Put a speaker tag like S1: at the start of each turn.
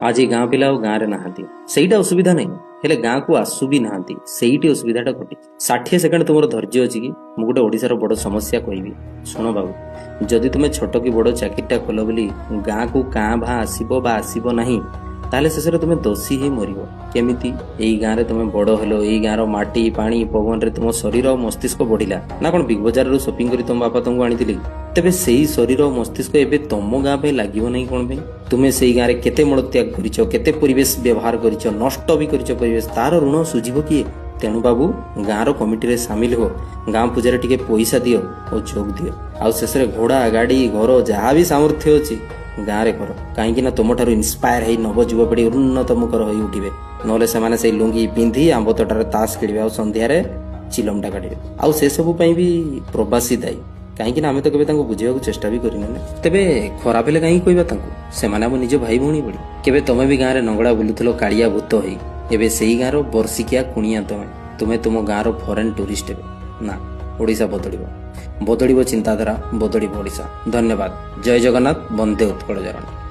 S1: आज गाँ पिला गाँव में नहांती सहीटा असुविधा नहीं हेले गाँ को आसु भी नहांती सहीटी असुविधाटा घटी 60 सेकेंड तुम धैर्य अच्छी कि मुझे गोटे ओडिशार बड़ समस्या कहबी शुण बाबू जदि तुम छोट कि बड़ चाकरीटा कल बोली गाँ को काँ भा आसब बा आसब नहीं ताले शेष तुम दोषी ही मर केमिति एई गाँव में तुम बड़ हेलो एई गाँव माटी पानी पवन रे तुम शरीर और मस्तिष्क बढ़िला ना कौन बिग बजार रू शॉपिंग करी तुम बापा तुमको आनी तेबे सेई शरीर और मस्तिष्क एबे तुम गाँ पे लागिबो नहीं कौन पे तुमे सेई गाँव में केते मलत्याग करिछो केते परिवेश व्यवहार करिछो नष्ट भी करिछो परिवेश तार ऋण सुझिबो किए तेणु बाबू गाँव कमिटी रे सामिल हो गाँ पूजा टिके पैसा दियो और जोग दियो आउ शेष घोड़ा गाड़ी घर जहाँ भी सामर्थ्य अच्छी गाँव में कर कहीं तुम ठार इन्स्पायर है नव युवपीढ़ी उन्नत मुखर हो उठे नौले से लुंगी पिंधि आंब तोटार ताश खेल आ सन्धार चिलमटा काटे आउ से सब भी प्रवासी दायी कहीं आम तो केवे बुझे चेष्टा भी करना तेबे खराब है कहीं कहवा से आम निज भाई भौणी भली केवे तुम भी गाँव में नंगड़ा बुलुल कालिया भूत हो एबे से ही गाँव वर्षिकिया कुणिया तुम्हें तुम गाँव फॉरेन टूरिस्ट हे ना ओडिशा बदलिबो चिंताधारा बदलिबो ओडिशा। धन्यवाद। जय जगन्नाथ। वंदे उत्कल जरण।